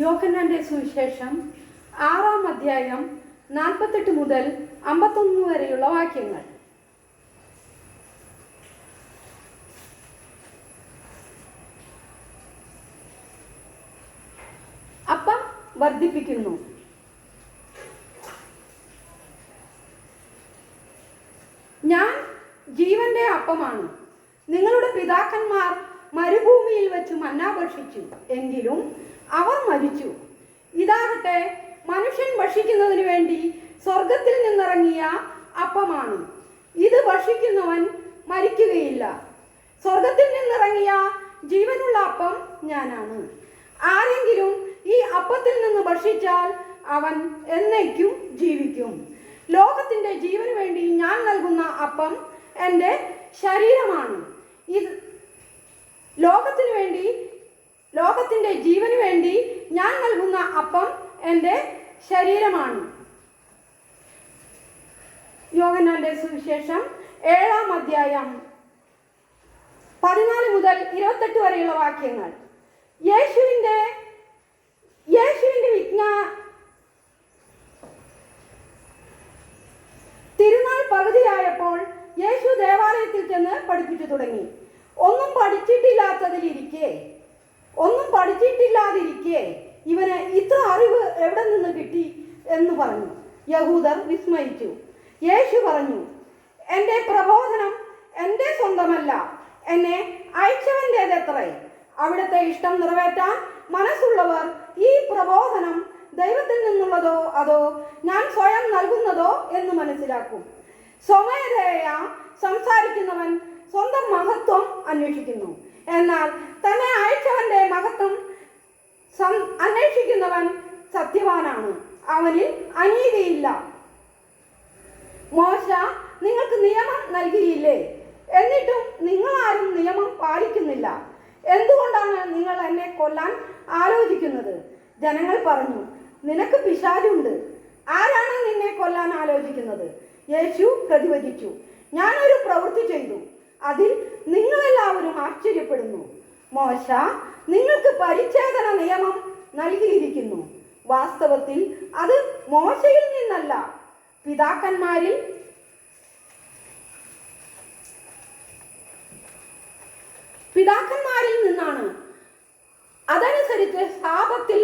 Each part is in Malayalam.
യോഹന്നാന്റെ സുവിശേഷം 6-ാം അധ്യായം 48 മുതൽ 51 വരെയുള്ള വാക്യങ്ങൾ. അപ്പം വർദ്ധിപ്പിക്കുന്നു. ഞാൻ ജീവന്റെ അപ്പമാണ്. നിങ്ങളുടെ പിതാക്കന്മാർ മരുഭൂമിയിൽ വെച്ച് മന്ന ഭക്ഷിച്ചു, എങ്കിലും അവർ മരിച്ചു. ഇതാകട്ടെ മനുഷ്യൻ ഭക്ഷിക്കുന്നതിന് വേണ്ടി സ്വർഗത്തിൽ നിന്നിറങ്ങിയ അപ്പമാണ്. ഇത് ഭക്ഷിക്കുന്നവൻ മരിക്കുകയില്ല. സ്വർഗത്തിൽ നിന്നിറങ്ങിയ ജീവനുള്ള അപ്പം ഞാനാണ്. ആരെങ്കിലും ഈ അപ്പത്തിൽ നിന്ന് ഭക്ഷിച്ചാൽ അവൻ എന്നേക്കും ജീവിക്കും. ലോകത്തിന്റെ ജീവന് വേണ്ടി ഞാൻ നൽകുന്ന അപ്പം എൻ്റെ ശരീരമാണ്. ഇത് ലോകത്തിന്റെ ജീവന് വേണ്ടി ഞാൻ നൽകുന്ന അപ്പം എൻ്റെ ശരീരമാണ്. യോഹന്നാന്റെ സുവിശേഷം 7-ാം അധ്യായം 14 മുതൽ 28 വരെയുള്ള വാക്യങ്ങൾ. യേശുവിന്റെ തിരുനാൾ പകുതിയായപ്പോൾ യേശു ദേവാലയത്തിൽ ചെന്ന് പഠിപ്പിച്ചു തുടങ്ങി. ഒന്നും പഠിച്ചിട്ടില്ലാതിരിക്കെ ഇവന് ഇത്ര അറിവ് എവിടെ നിന്ന് കിട്ടി എന്ന് പറഞ്ഞു. യഹൂദർ വിസ്മയിച്ചു. യേശു പറഞ്ഞു, എൻ്റെ പ്രബോധനം എൻ്റെ സ്വന്തമല്ല, എന്നെ അയച്ചവൻ്റേതത്രേ. അവിടുത്തെ ഇഷ്ടം നിറവേറ്റാൻ മനസ്സുള്ളവർ ഈ പ്രബോധനം ദൈവത്തിൽ നിന്നുള്ളതോ അതോ ഞാൻ സ്വയം നൽകുന്നതോ എന്ന് മനസ്സിലാക്കും. സ്വമേധയാ സംസാരിക്കുന്നവൻ സ്വന്തം മഹത്വം അന്വേഷിക്കുന്നു, എന്നാൽ തന്നെ അയച്ചവന്റെ മഹത്വം അന്വേഷിക്കുന്നവൻ സത്യവാനാണ്, അവനിൽ അനീതിയില്ല. മോശ നിങ്ങൾക്ക് നിയമം നൽകിയില്ലേ? എന്നിട്ടും നിങ്ങളാരും നിയമം പാലിക്കുന്നില്ല. എന്തുകൊണ്ടാണ് നിങ്ങൾ എന്നെ കൊല്ലാൻ ആലോചിക്കുന്നത്? ജനങ്ങൾ പറഞ്ഞു, നിനക്ക് പിശാചുണ്ട്. ആരാണ് നിന്നെ കൊല്ലാൻ ആലോചിക്കുന്നത്? യേശു പ്രതിവചിച്ചു, ഞാനൊരു പ്രവൃത്തി ചെയ്തു, അതിൽ നിങ്ങളെല്ലാവരും ആശ്ചര്യപ്പെടുന്നു. മോശ നിങ്ങൾക്ക് പരിച്ഛേദന നിയമം നൽകിയിരിക്കുന്നു. വാസ്തവത്തിൽ അത് മോശയിൽ നിന്നല്ല, പിതാക്കന്മാരിൽ നിന്നാണ്. അതനുസരിച്ച് ശാപത്തിൽ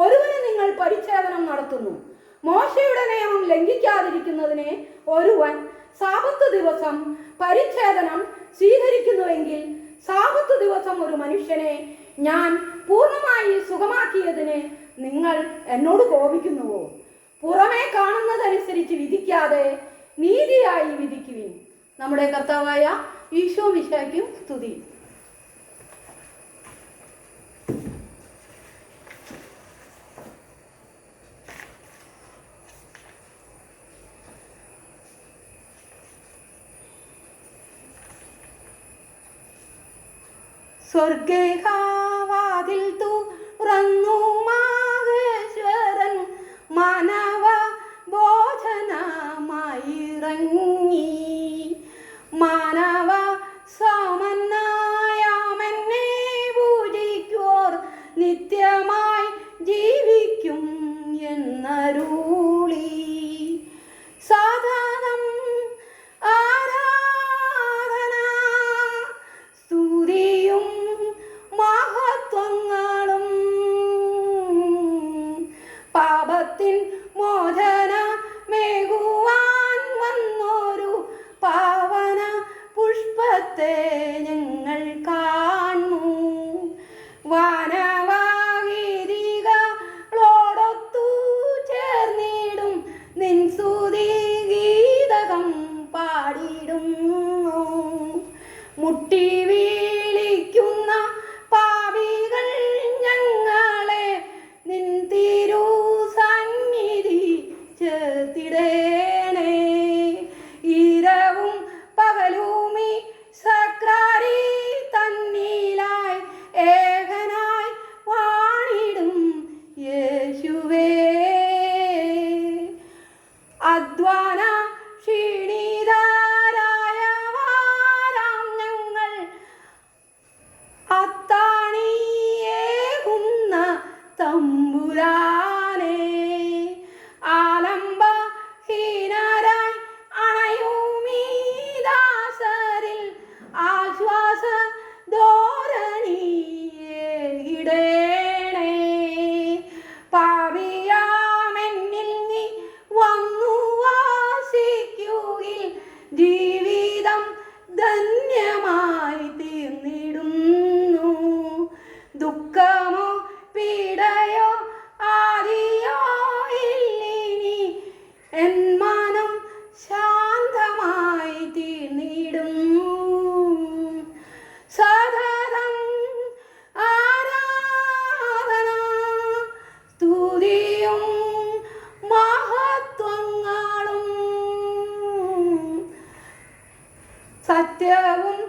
ഒരുവന് നിങ്ങൾ പരിച്ഛേദനം നടത്തുന്നു. മോശയുടെ നിയമം ലംഘിക്കാതിരിക്കുന്നതിനെ ഒരുവൻ സാബത്ത് ദിവസം പരിച്ഛേദനം സ്വീകരിക്കുന്നുവെങ്കിൽ സാബത്ത് ദിവസം ഒരു മനുഷ്യനെ ഞാൻ പൂർണ്ണമായി സുഖമാക്കിയതിന് നിങ്ങൾ എന്നോട് കോപിക്കുന്നുവോ? പുറമേ കാണുന്നതനുസരിച്ച് വിധിക്കാതെ നീതിയായി വിധിക്കുവിൻ. നമ്മുടെ കർത്താവായ ഈശോ മിശിഹായ്ക്കും സ്തുതി. സ്വർഗേഹാവാതിൽ തുറന്നു മാഹേശ്വരൻ മാനവ ഭോജനമായിറങ്ങി. മാനവ സാമന്നായാമെന്നെ പൂജിക്കോർ നിത്യമായി ജീവിക്കും എന്നരുളി. സാധാനം ആരാധന സ്തുതിയും മഹത്വങ്ങളും പാപത്തിൻ മോചനമേകുവാൻ വന്നൊരു പാവന സത്യവും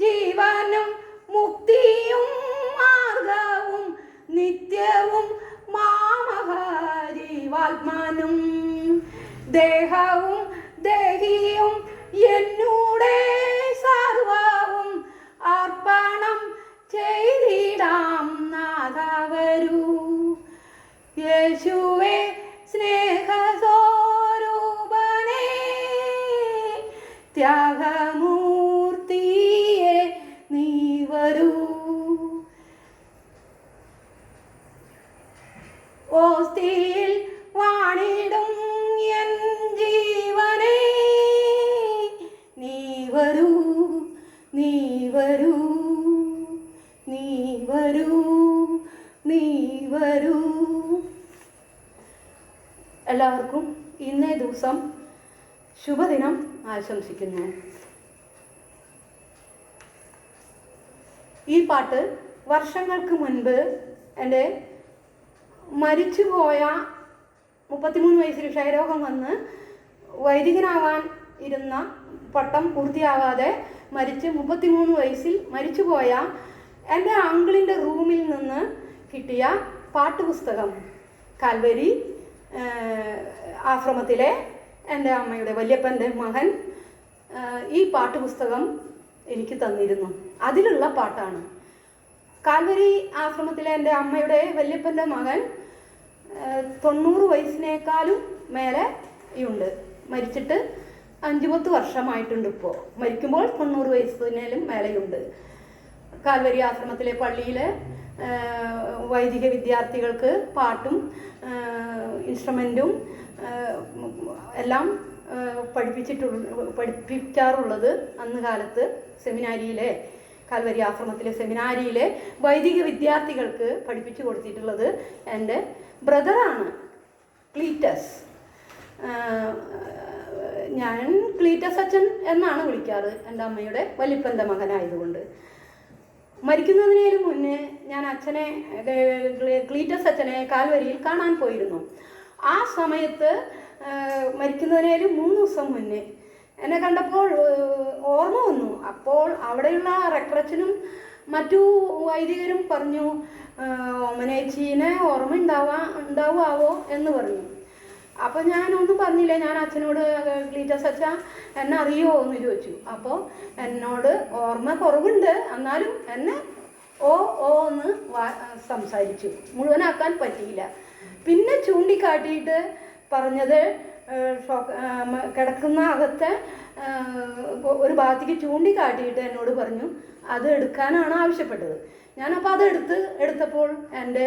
ജീവനും മുക്തിയും മാർഗവും നിത്യവും മാമഹാരിവാത്മാനും ദേഹവും ദേഹിയും എന്നൂടെ സർവവും അർപ്പണം ചെയ്തിടാം നാഥവരൂ. യേശുവേ സ്നേഹസ്വരൂപനേ ത്യാഗമൂർത്തിയെ നീ വരൂ. ഓസ്തിയിൽ വാണിടും എൻ ജീവനേ നീ വരൂ, നീ വരൂ, നീ വരൂ, നീ വരൂ. എല്ലാവർക്കും ഇന്നേ ദിവസം ശുഭദിനം ആശംസിക്കുന്നു. ഈ പാട്ട് വർഷങ്ങൾക്ക് മുൻപ് എൻ്റെ മരിച്ചുപോയ 33 വയസ്സിൽ ക്ഷയരോഗം വന്ന് വൈദികനാവാൻ ഇരുന്ന പട്ടം പൂർത്തിയാവാതെ മരിച്ച് 33 വയസ്സിൽ മരിച്ചുപോയ എൻ്റെ അങ്കിളിൻ്റെ റൂമിൽ നിന്ന് കിട്ടിയ പാട്ടുപുസ്തകം കാൽവരി ആശ്രമത്തിലെ എൻ്റെ അമ്മയുടെ വല്യപ്പൻ്റെ മകൻ ഈ പാട്ടുപുസ്തകം എനിക്ക് തന്നിരുന്നു. അതിലുള്ള പാട്ടാണ്. കാൽവരി ആശ്രമത്തിലെ എൻ്റെ അമ്മയുടെ വല്യപ്പൻ്റെ മകൻ 90 വയസ്സിനേക്കാളും മേലെ ഉണ്ട്. മരിച്ചിട്ട് 5-10 വർഷമായിട്ടുണ്ട്. ഇപ്പോൾ മരിക്കുമ്പോൾ 90 വയസ്സിനേലും മേലെയുണ്ട്. കാൽവരി ആശ്രമത്തിലെ പള്ളിയിലെ വൈദിക വിദ്യാർത്ഥികൾക്ക് പാട്ടും ഇൻസ്ട്രുമെൻറ്റും എല്ലാം പഠിപ്പിക്കാറുള്ളത് അന്ന് കാലത്ത് സെമിനാരിയിലെ കാൽവരി ആശ്രമത്തിലെ സെമിനാരിയിലെ വൈദിക വിദ്യാർത്ഥികൾക്ക് പഠിപ്പിച്ചു കൊടുത്തിട്ടുള്ളത് എൻ്റെ ബ്രദറാണ് ക്ലീറ്റസ്. ഞാൻ ക്ലീറ്റസ് അച്ഛൻ എന്നാണ് വിളിക്കാറ്, എൻ്റെ അമ്മയുടെ വലിപ്പൻ്റെ മകനായതുകൊണ്ട്. മരിക്കുന്നതിനേലും മുന്നേ ഞാൻ ക്ലീറ്റസ് അച്ഛനെ കാൽവരിയിൽ കാണാൻ പോയിരുന്നു. ആ സമയത്ത് മരിക്കുന്നതിനേലും 3 ദിവസം മുന്നേ എന്നെ കണ്ടപ്പോൾ ഓർമ്മ വന്നു. അപ്പോൾ അവിടെയുള്ള റെക്ടറച്ചനും മറ്റു വൈദികരും പറഞ്ഞു, ഓമനേച്ചീനെ ഓർമ്മ ഉണ്ടാവാവോ എന്ന് പറഞ്ഞു. അപ്പോൾ ഞാനൊന്നും പറഞ്ഞില്ല. ഞാൻ അച്ഛനോട് ക്ലീറ്റസ് അച്ഛ എന്നെ അറിയുമോ എന്ന് ചോദിച്ചു. അപ്പോൾ എന്നോട് ഓർമ്മ കുറവുണ്ട്, എന്നാലും എന്നെ ഓ എന്ന് സംസാരിച്ചു. മുഴുവനാക്കാൻ പറ്റിയില്ല. പിന്നെ ചൂണ്ടിക്കാട്ടിയിട്ട് പറഞ്ഞത് കിടക്കുന്ന അകത്തെ ഒരു ഭാഗത്തേക്ക് ചൂണ്ടിക്കാട്ടിയിട്ട് എന്നോട് പറഞ്ഞു അത് എടുക്കാനാണ് ആവശ്യപ്പെട്ടത്. ഞാനപ്പോൾ അത് എടുത്തപ്പോൾ എൻ്റെ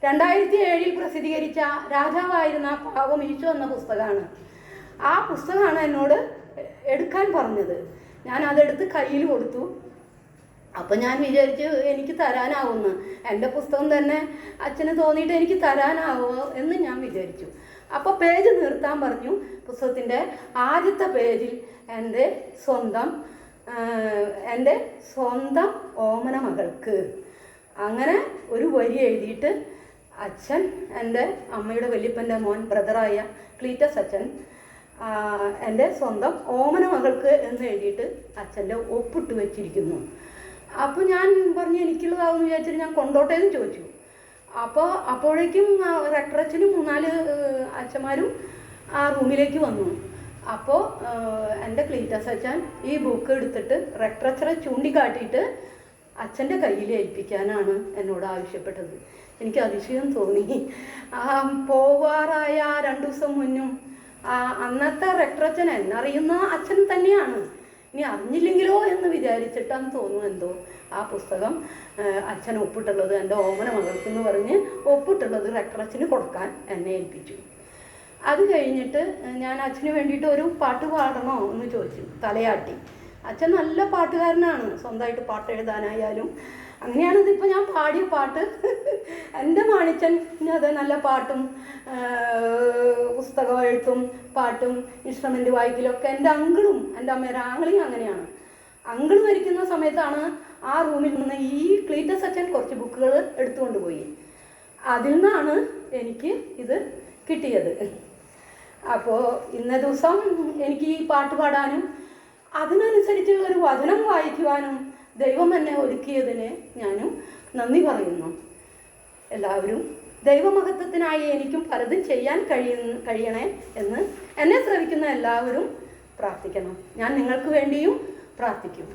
2007 പ്രസിദ്ധീകരിച്ച രാജാവായിരുന്ന പാവം ഈശോ എന്ന പുസ്തകമാണ്. ആ പുസ്തകമാണ് എന്നോട് എടുക്കാൻ പറഞ്ഞത്. ഞാൻ അതെടുത്ത് കയ്യിൽ കൊടുത്തു. അപ്പം ഞാൻ വിചാരിച്ചു എനിക്ക് തരാനാവുമെന്ന്. എൻ്റെ പുസ്തകം തന്നെ അച്ഛന് തോന്നിയിട്ട് എനിക്ക് തരാനാവുമോ എന്ന് ഞാൻ വിചാരിച്ചു. അപ്പോൾ പേജ് നിർത്താൻ പറഞ്ഞു. പുസ്തകത്തിൻ്റെ ആദ്യത്തെ പേജിൽ എൻ്റെ സ്വന്തം ഓമന മകൾക്ക് അങ്ങനെ ഒരു വരി എഴുതിയിട്ട് അച്ഛൻ, എൻ്റെ അമ്മയുടെ വല്യപ്പൻ്റെ മോൻ ബ്രദറായ ക്ലീറ്റസ് അച്ഛൻ, എൻ്റെ സ്വന്തം ഓമന മകൾക്ക് എന്ന് എഴുതിയിട്ട് അച്ഛൻ്റെ ഒപ്പിട്ട് വെച്ചിരിക്കുന്നു. അപ്പോൾ ഞാൻ പറഞ്ഞു എനിക്കുള്ളതാവെന്ന് വിചാരിച്ചിട്ട് ഞാൻ കൊണ്ടോട്ടെ എന്ന് ചോദിച്ചു. അപ്പോഴേക്കും റെക്ടറച്ചനും 3-4 അച്ഛന്മാരും ആ റൂമിലേക്ക് വന്നു. അപ്പോൾ എൻ്റെ ക്ലീറ്റസ് അച്ഛൻ ഈ ബുക്ക് എടുത്തിട്ട് റെക്ടറച്ചറെ ചൂണ്ടിക്കാട്ടിയിട്ട് അച്ഛൻ്റെ കയ്യിൽ ഏൽപ്പിക്കാനാണ് എന്നോട് ആവശ്യപ്പെട്ടത്. എനിക്ക് അതിശയം തോന്നി. പോവാറായ 2 ദിവസം മുന്നും അന്നത്തെ റെക്ടറച്ചൻ എന്നറിയുന്ന അച്ഛൻ തന്നെയാണ്. ഇനി അറിഞ്ഞില്ലെങ്കിലോ എന്ന് വിചാരിച്ചിട്ടാന്ന് തോന്നുന്നു എന്തോ ആ പുസ്തകം അച്ഛൻ ഒപ്പിട്ടുള്ളത് എൻ്റെ ഓമന മകൾക്കെന്ന് പറഞ്ഞ് ഒപ്പിട്ടുള്ളത് റെക്ടറച്ചന് കൊടുക്കാൻ എന്നെ ഏൽപ്പിച്ചു. അത് കഴിഞ്ഞിട്ട് ഞാൻ അച്ഛന് വേണ്ടിയിട്ട് ഒരു പാട്ട് പാടണോ എന്ന് ചോദിച്ചു. തലയാട്ടി. അച്ഛൻ നല്ല പാട്ടുകാരനാണ്, സ്വന്തമായിട്ട് പാട്ട് എഴുതാനായാലും. അങ്ങനെയാണ് ഇതിപ്പോൾ ഞാൻ പാടിയ പാട്ട്. എൻ്റെ മാണിച്ചൻ അത് നല്ല പാട്ടും പുസ്തകം എഴുത്തും പാട്ടും ഇൻസ്ട്രുമെൻ്റ് വായിക്കലൊക്കെ എൻ്റെ അങ്കിളും എൻ്റെ അമ്മയുടെ ആങ്ങളെയും അങ്ങനെയാണ്. അങ്കിൾ മരിക്കുന്ന സമയത്താണ് ആ റൂമിൽ നിന്ന് ഈ ക്ലീറ്റസ് അച്ഛൻ കുറച്ച് ബുക്കുകൾ എടുത്തുകൊണ്ട് പോയി. അതിൽ നിന്നാണ് എനിക്ക് ഇത് കിട്ടിയത്. അപ്പോൾ ഇന്ന ദിവസം എനിക്ക് ഈ പാട്ട് പാടാനും അതിനനുസരിച്ചുള്ള ഒരു വചനം വായിക്കുവാനും ദൈവം എന്നെ ഒരുക്കിയതിന് ഞാനും നന്ദി പറയുന്നു. എല്ലാവരും ദൈവമഹത്വത്തിനായി എനിക്കും പലതും ചെയ്യാൻ കഴിയണേ എന്ന് എന്നെ ശ്രവിക്കുന്ന എല്ലാവരും പ്രാർത്ഥിക്കണം. ഞാൻ നിങ്ങൾക്ക് വേണ്ടിയും പ്രാർത്ഥിക്കും.